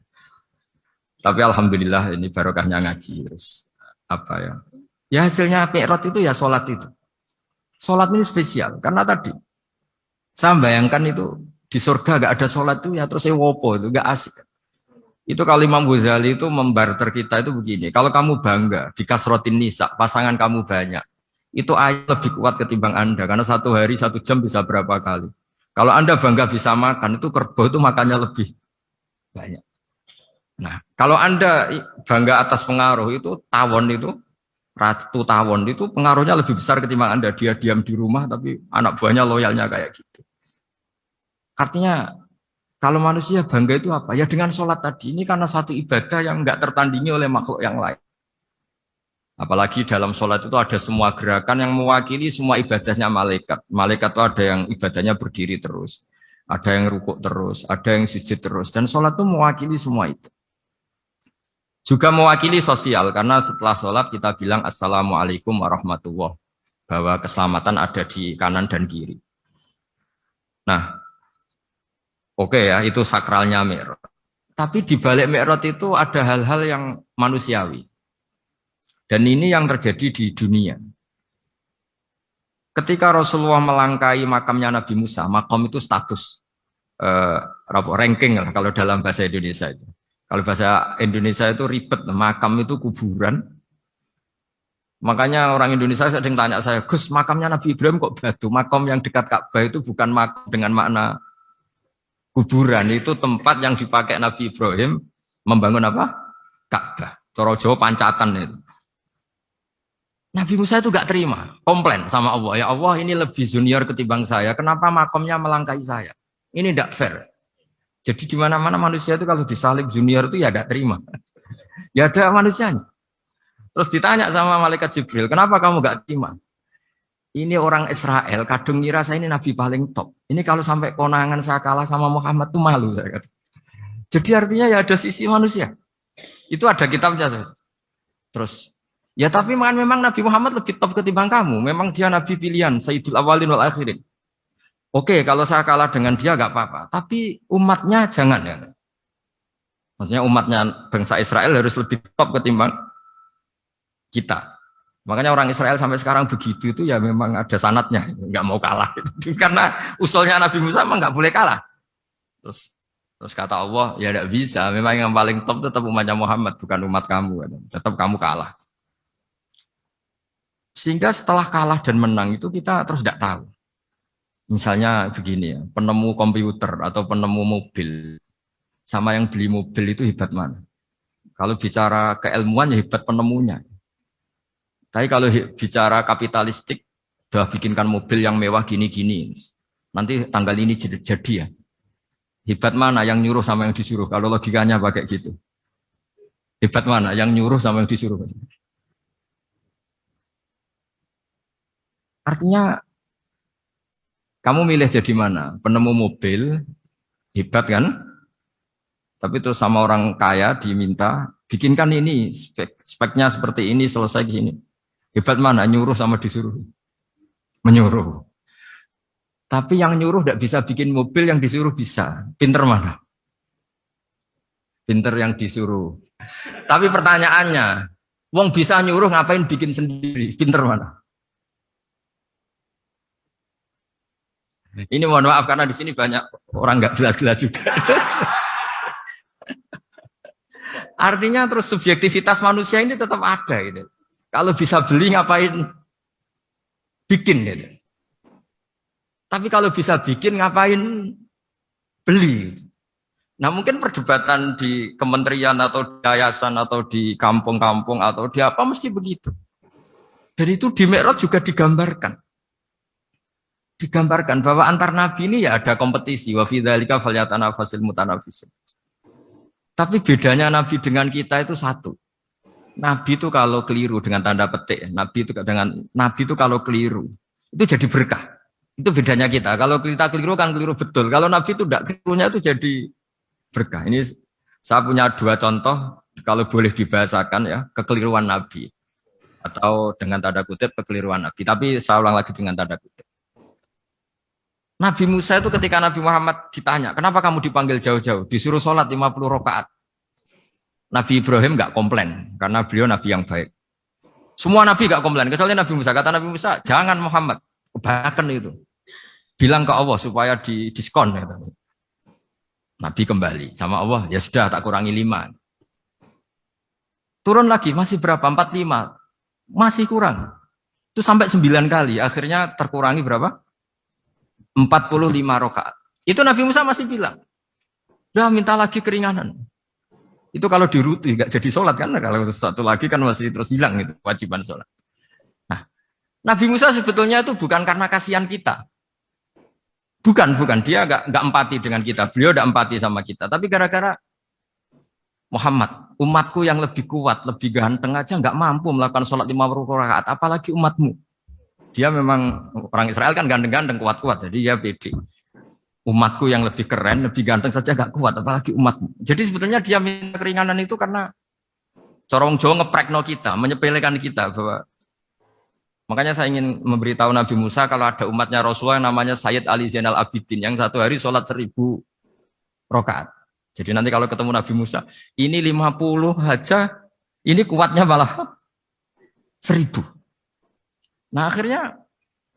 Tapi alhamdulillah ini barokahnya ngaji terus apa ya? Ya hasilnya mi'raj itu ya sholat itu. Sholat ini spesial karena tadi saya bayangkan itu di surga nggak ada sholat itu ya terus wopo itu nggak asik. Itu kalau Imam Ghazali itu membarter kita itu begini, kalau kamu bangga di kasrotin nisa, pasangan kamu banyak, itu ayat lebih kuat ketimbang Anda, karena 1 hari 1 jam bisa berapa kali. Kalau Anda bangga bisa makan, itu kerbau itu makannya lebih banyak. Nah, kalau Anda bangga atas pengaruh itu, tawon itu, ratu tawon itu pengaruhnya lebih besar ketimbang Anda dia diam di rumah tapi anak buahnya loyalnya kayak gitu. Artinya kalau manusia bangga itu apa? Ya dengan sholat tadi ini karena satu ibadah yang nggak tertandingi oleh makhluk yang lain. Apalagi dalam sholat itu ada semua gerakan yang mewakili semua ibadahnya malaikat. Malaikat itu ada yang ibadahnya berdiri terus, ada yang rukuk terus, ada yang sujud terus. Dan sholat itu mewakili semua itu. Juga mewakili sosial, karena setelah sholat kita bilang Assalamualaikum warahmatullahi wabarakatuh. Bahwa keselamatan ada di kanan dan kiri. Nah, oke ya, itu sakralnya Mi'raj. Tapi di balik Mi'raj itu ada hal-hal yang manusiawi. Dan ini yang terjadi di dunia. Ketika Rasulullah melangkai makamnya Nabi Musa, makam itu status ranking lah kalau dalam bahasa Indonesia itu. Kalau bahasa Indonesia itu ribet, makam itu kuburan. Makanya orang Indonesia sering tanya saya, Gus, makamnya Nabi Ibrahim kok batu? Makam yang dekat Ka'bah itu bukan makam dengan makna kuburan, itu tempat yang dipakai Nabi Ibrahim membangun apa? Ka'bah. Cara Jawa pancatan itu. Nabi Musa itu gak terima, komplain sama Allah. Ya Allah, ini lebih junior ketimbang saya. Kenapa makamnya melangkai saya? Ini tidak fair. Jadi di mana-mana manusia itu kalau disalib junior itu ya tidak terima. Ya ada manusianya. Terus ditanya sama malaikat Jibril, kenapa kamu gak terima? Ini orang Israel, kadung ngira saya ini nabi paling top. Ini kalau sampai konangan saya kalah sama Muhammad tuh malu saya kata. Jadi artinya ya ada sisi manusia. Itu ada kitabnya. Terus ya tapi memang Nabi Muhammad lebih top ketimbang kamu. Memang dia Nabi pilihan, Sayyidul Awalin wal Akhirin. Oke, kalau saya kalah dengan dia gak apa-apa. Tapi umatnya jangan ya. Maksudnya umatnya bangsa Israel harus lebih top ketimbang kita. Makanya orang Israel sampai sekarang begitu itu ya memang ada sanatnya. Gak mau kalah. Karena usulnya Nabi Musa memang gak boleh kalah. Terus kata Allah, ya gak bisa. Memang yang paling top tetap umatnya Muhammad, bukan umat kamu. Tetap kamu kalah. Sehingga setelah kalah dan menang itu kita terus tidak tahu. Misalnya begini ya, penemu komputer atau penemu mobil sama yang beli mobil itu hebat mana? Kalau bicara keilmuan ya hebat penemunya. Tapi kalau bicara kapitalistik, udah bikinkan mobil yang mewah gini-gini. Nanti tanggal ini jadi ya. Hebat mana yang nyuruh sama yang disuruh? Kalau logikanya pakai gitu. Hebat mana yang nyuruh sama yang disuruh? Artinya kamu milih jadi mana? Penemu mobil, hebat kan? Tapi terus sama orang kaya diminta, bikinkan ini, speknya seperti ini, selesai di sini. Hebat mana? Nyuruh sama disuruh? Menyuruh. Tapi yang nyuruh tidak bisa bikin mobil, yang disuruh bisa. Pinter mana? Pinter yang disuruh. Tapi pertanyaannya, wong bisa nyuruh ngapain bikin sendiri? Pinter mana? Ini mohon maaf karena di sini banyak orang nggak jelas-jelas juga. Artinya terus subjektivitas manusia ini tetap ada gitu. Kalau bisa beli ngapain bikin gitu. Tapi kalau bisa bikin ngapain beli. Nah mungkin perdebatan di kementerian atau di yayasan atau di kampung-kampung atau di apa mesti begitu. Dan itu di Mi'raj juga digambarkan bahwa antar nabi ini ya ada kompetisi, wa fi dzalika falyatanafasil mutanafisun. Tapi bedanya nabi dengan kita itu satu. Nabi itu kalau keliru dengan tanda petik, nabi itu kalau keliru itu jadi berkah. Itu bedanya kita. Kalau kita keliru kan keliru betul. Kalau nabi itu tidak kelirunya itu jadi berkah. Ini saya punya dua contoh kalau boleh dibahasakan ya, kekeliruan nabi atau dengan tanda kutip kekeliruan nabi. Tapi saya ulang lagi dengan tanda kutip. Nabi Musa itu ketika Nabi Muhammad ditanya, kenapa kamu dipanggil jauh-jauh? Disuruh sholat 50 rakaat. Nabi Ibrahim nggak komplain, karena beliau Nabi yang baik. Semua Nabi nggak komplain, kecuali Nabi Musa. Kata Nabi Musa, jangan Muhammad, kebanyakan itu. Bilang ke Allah supaya di diskon. Kata. Nabi kembali, sama Allah, ya sudah tak kurangi 5. Turun lagi, masih berapa? 45. Masih kurang. Itu sampai 9 kali, akhirnya terkurangi berapa? 45 rakaat. Itu Nabi Musa masih bilang, udah minta lagi keringanan. Itu kalau diruti nggak jadi sholat kan? Kalau satu lagi kan masih terus hilang itu kewajiban sholat. Nah, Nabi Musa sebetulnya itu bukan karena kasihan kita. Bukan. Dia nggak empati dengan kita. Beliau nggak empati sama kita. Tapi gara-gara Muhammad, umatku yang lebih kuat, lebih ganteng aja nggak mampu melakukan sholat 50 rakaat, apalagi umatmu. Dia memang orang Israel kan ganteng-ganteng, kuat-kuat, jadi dia pede. Umatku yang lebih keren, lebih ganteng saja nggak kuat, apalagi umatmu. Jadi sebetulnya dia minta keringanan itu karena corong Jawa ngeprekno kita, menyepelekan kita bahwa makanya saya ingin memberitahu Nabi Musa kalau ada umatnya Rasulullah yang namanya Sayyid Ali Zainal Abidin yang satu hari sholat 1000 rakaat. Jadi nanti kalau ketemu Nabi Musa, ini 50 aja, ini kuatnya malah 1000. Nah akhirnya,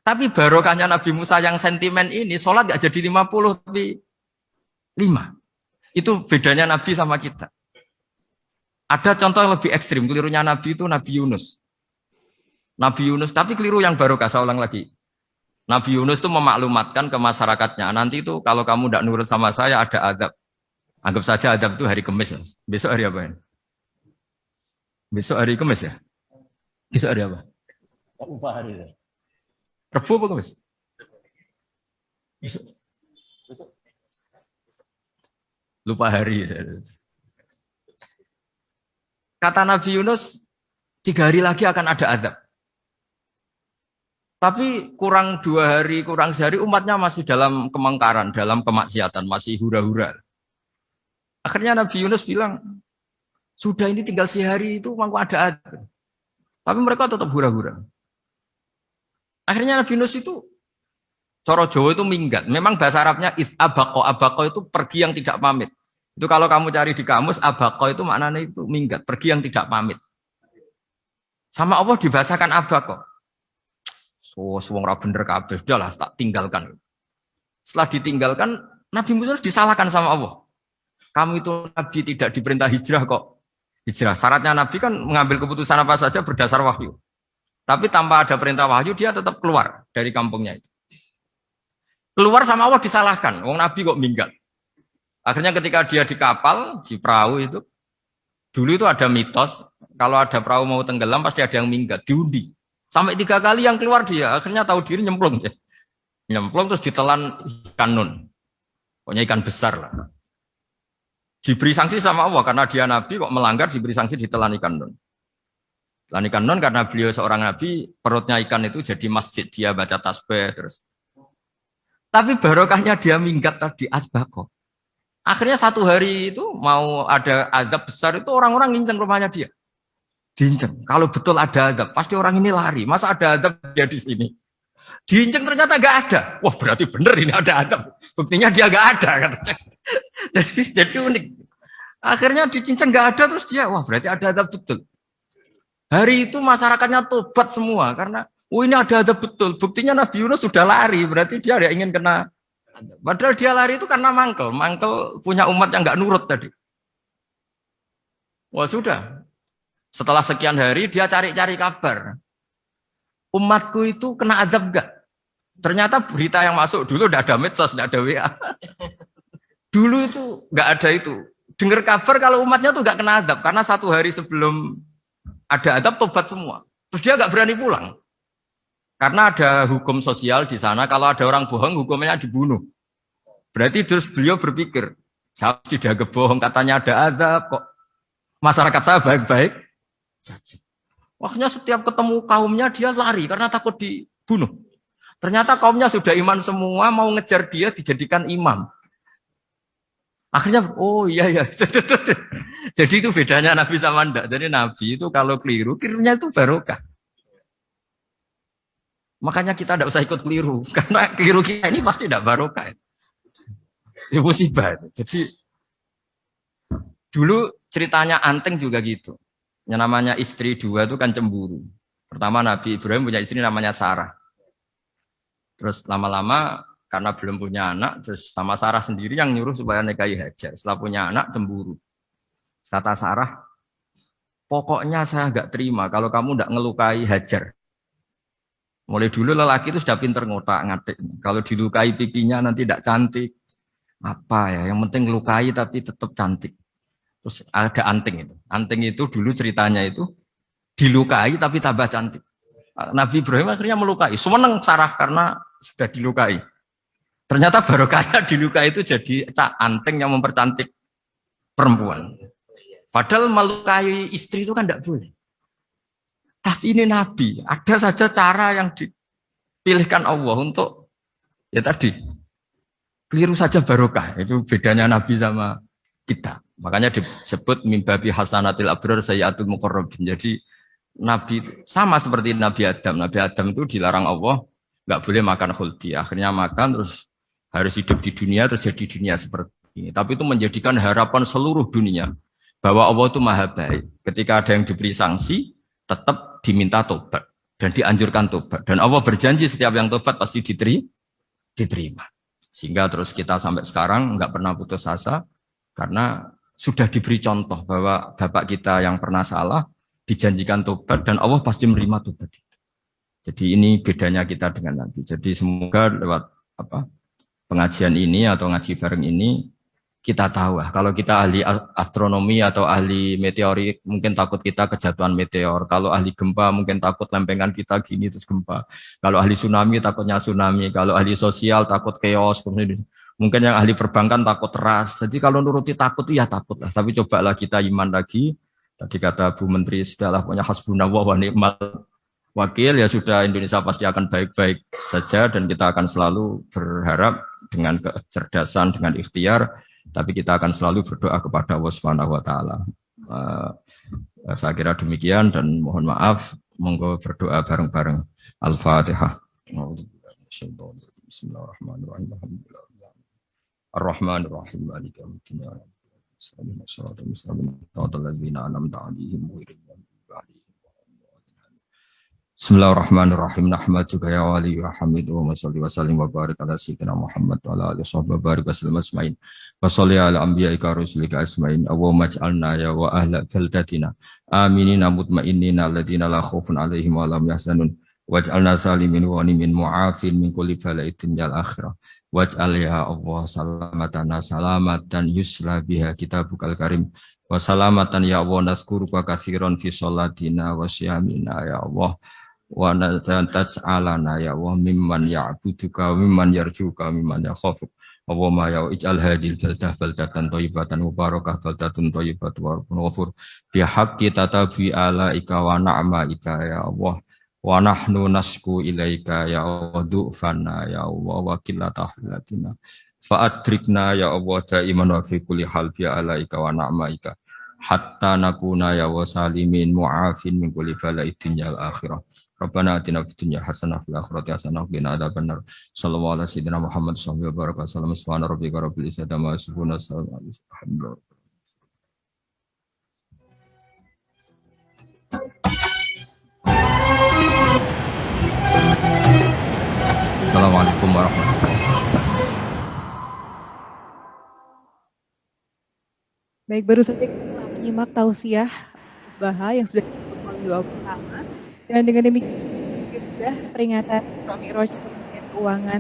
tapi barokahnya Nabi Musa yang sentimen ini, sholat gak jadi 50, tapi 5. Itu bedanya Nabi sama kita. Ada contoh yang lebih ekstrim, kelirunya Nabi itu Nabi Yunus. Nabi Yunus, tapi keliru yang barokah, saya ulang lagi. Nabi Yunus itu memaklumatkan ke masyarakatnya, nanti itu kalau kamu tidak nurut sama saya ada azab. Anggap saja azab itu hari Kamis. Besok hari apa ya? Besok hari Kamis ya? Besok hari apa?
Lupa hari ya.
Rebu apa Kamis? Lupa hari. Kata Nabi Yunus, 3 hari lagi akan ada azab. Tapi kurang 2 hari, kurang sehari umatnya masih dalam kemungkaran, dalam kemaksiatan, masih hura-hura. Akhirnya Nabi Yunus bilang, sudah ini tinggal sehari itu mau ada azab. Tapi mereka tetap hura-hura. Akhirnya Nabi Yunus itu coro Jawa itu minggat. Memang bahasa Arabnya abako. Abako itu pergi yang tidak pamit. Itu kalau kamu cari di kamus abako itu maknanya itu minggat, pergi yang tidak pamit. Sama Allah dibahasakan abako. So, wong ra bener kabeh, udahlah tak tinggalkan. Setelah ditinggalkan, Nabi Musa disalahkan sama Allah. Kamu itu Nabi tidak diperintah hijrah kok. Hijrah. Syaratnya Nabi kan mengambil keputusan apa saja berdasar wahyu. Tapi tanpa ada perintah wahyu, dia tetap keluar dari kampungnya itu. Keluar sama Allah disalahkan. Wong Nabi kok minggat. Akhirnya ketika dia di kapal, di perahu itu, dulu itu ada mitos, kalau ada perahu mau tenggelam pasti ada yang minggat, diundi. Sampai 3 kali yang keluar dia, akhirnya tahu diri nyemplung. Nyemplung terus ditelan ikan nun. Pokoknya ikan besar lah. Diberi sanksi sama Allah, karena dia Nabi kok melanggar, diberi sanksi ditelan ikan nun. Telan ikan nun karena beliau seorang Nabi, perutnya ikan itu jadi masjid, dia baca tasbih terus. Tapi barokahnya dia minggat tadi, asbako. Akhirnya 1 hari itu mau ada azab besar itu orang-orang nginceng rumahnya dia. Diinceng. Kalau betul ada azab, pasti orang ini lari. Masa ada azab dia di sini? Diinceng ternyata nggak ada. Wah berarti bener ini ada azab. Buktinya dia nggak ada. Katanya. jadi unik. Akhirnya dicinceng nggak ada terus dia, wah berarti ada azab betul. Hari itu masyarakatnya tobat semua karena, ini ada azab betul. Buktinya Nabi Yunus sudah lari, berarti dia tidak ingin kena. Padahal dia lari itu karena mangkel punya umat yang nggak nurut tadi. Wah sudah. Setelah sekian hari dia cari-cari kabar. Umatku itu kena azab enggak? Ternyata berita yang masuk dulu tidak ada medsos, tidak ada WA. Dulu itu enggak ada itu. Dengar kabar kalau umatnya tuh enggak kena azab karena 1 hari sebelum ada azab tobat semua. Terus dia enggak berani pulang. Karena ada hukum sosial di sana, kalau ada orang bohong hukumnya dibunuh. Berarti terus beliau berpikir, saya tidak bohong, katanya ada azab kok. Masyarakat saya baik-baik saja. Waktunya setiap ketemu kaumnya dia lari karena takut dibunuh. Ternyata kaumnya sudah iman semua, mau ngejar dia dijadikan imam. Akhirnya, oh iya. Jadi itu bedanya Nabi sama ndak. Jadi Nabi itu kalau kelirunya itu barokah. Makanya kita tidak usah ikut keliru. Karena keliru kita ini pasti tidak barokah. Itu musibah. Jadi dulu ceritanya Anteng juga gitu. Yang namanya istri 2 itu kan cemburu. Pertama Nabi Ibrahim punya istri namanya Sarah. Terus lama-lama karena belum punya anak, terus sama Sarah sendiri yang nyuruh supaya nikahi Hajar. Setelah punya anak cemburu. Kata Sarah, pokoknya saya nggak terima kalau kamu nggak ngelukai Hajar. Mulai dulu lelaki itu sudah pinter ngotak-ngatik. Kalau dilukai pipinya nanti tidak cantik. Apa ya, yang penting lukai tapi tetap cantik. Terus ada anting itu. Anting itu dulu ceritanya itu dilukai tapi tambah cantik. Nabi Ibrahim akhirnya melukai. Seneng Sarah karena sudah dilukai. Ternyata barokahnya dilukai itu jadi anting yang mempercantik perempuan. Padahal melukai istri itu kan tidak boleh. Tapi ini Nabi. Ada saja cara yang dipilihkan Allah untuk ya tadi keliru saja barokah. Itu bedanya Nabi sama kita. Makanya disebut mimbabi hasanatil abrar sayyatul muqarrabin. Jadi Nabi sama seperti Nabi Adam. Nabi Adam itu dilarang Allah nggak boleh makan khuldi. Akhirnya makan terus harus hidup di dunia, terus jadi dunia seperti ini. Tapi itu menjadikan harapan seluruh dunia bahwa Allah itu maha baik. Ketika ada yang diberi sanksi, tetap diminta tobat dan dianjurkan tobat. Dan Allah berjanji setiap yang tobat pasti diterima. Sehingga terus kita sampai sekarang nggak pernah putus asa karena sudah diberi contoh bahwa bapak kita yang pernah salah dijanjikan tobat dan Allah pasti menerima tobat itu. Jadi ini bedanya kita dengan Nabi. Jadi semoga lewat pengajian ini atau ngaji bareng ini kita tahu kalau kita ahli astronomi atau ahli meteorik mungkin takut kita kejatuhan meteor. Kalau ahli gempa mungkin takut lempengan kita gini terus gempa. Kalau ahli tsunami takutnya tsunami. Kalau ahli sosial takut chaos. Mungkin yang ahli perbankan takut ras. Jadi kalau nuruti takut ya takutlah. Tapi cobalah kita iman lagi. Tadi kata Bu Menteri sudahlah punya hasbunallah wa ni'mal wakil ya sudah Indonesia pasti akan baik-baik saja dan kita akan selalu berharap dengan kecerdasan dengan ikhtiar. Tapi kita akan selalu berdoa kepada Allah Subhanahu wa taala. Saya kira demikian dan mohon maaf, monggo berdoa bareng-bareng. Al-Fatihah. Bismillahirrahmanirrahim. Ar-Rahmanir-Rahim. Maliki yaumiddin. Bismillahirrahmanirrahim. Nahmaduka ya wali wa hamidu wa salli wa sallim wa barik ala sayyidina Muhammad wa ala alihi wa barik wa sallam asma'in. Wa salli ala anbiya'ika rusulika asma'in. Allahumma ij'alna ya wa ahla baldatina aminina mutmainnina alladziina la khaufun 'alaihim wa la hum yahzanun. Waj'alna salimin wa ghanimin mu'afin min kulli bala'in dunyal akhirah. Waj'al ya Allah salamatana salamatan yusla biha kitabukal karim. Wa salamatan ya Allah nazkuruka katsiran fi sholatina wa siyamina ya Allah. Wa taj'alana ya Allah mimman ya'buduka mimman yarjuka mimman yakhafuk. Allahumma ya ij'al hadhil baldah baldatan thayyibatan mubarakah baldatun thayyibatun warabun ghafur bi haqqi tatabi alaika wa na'maika ya Allah wa nahnu nasku ilaika ya Allah du'fana ya Allah wa qillata hilatina fa adrikna ya Allah daiman wa fi kulli hal bi alaika wa na'maika hatta nakuna ya wa salimin mu'afin min kulli bala'id dunyal akhirah. Rabbana atina fid dunya hasanah fil akhirati hasanah wa qina adzabannar. Sallallahu alaihi wasallam Muhammad sallallahu alaihi wasallam. Subhana rabbika rabbil izzati amma yasifun. Alhamdulillah. Assalamualaikum warahmatullahi wabarakatuh.
Baik, baru saja kita telah menyimak tausiah Baha yang sudah dilakukan doa bersama. Dan dengan demikian sudah peringatan Isra Mi'raj Kementerian Keuangan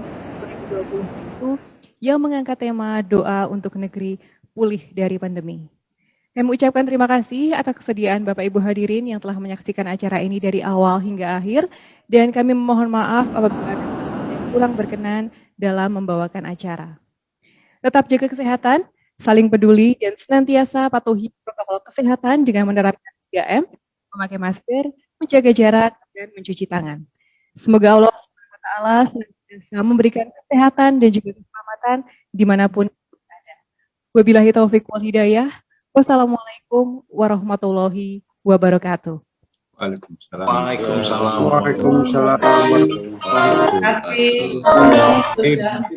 2021 yang mengangkat tema doa untuk negeri pulih dari pandemi. Kami ucapkan terima kasih atas kesediaan Bapak Ibu hadirin yang telah menyaksikan acara ini dari awal hingga akhir dan kami memohon maaf apabila kurang berkenan dalam membawakan acara. Tetap jaga kesehatan, saling peduli dan senantiasa patuhi protokol kesehatan dengan menerapkan 3M, memakai masker, menjaga jarak, dan mencuci tangan. Semoga Allah SWT senantiasa memberikan kesehatan dan juga keselamatan dimanapun berada. Wabillahi taufiq wal hidayah. Wassalamualaikum warahmatullahi wabarakatuh.
Waalaikumsalam.
Terima kasih.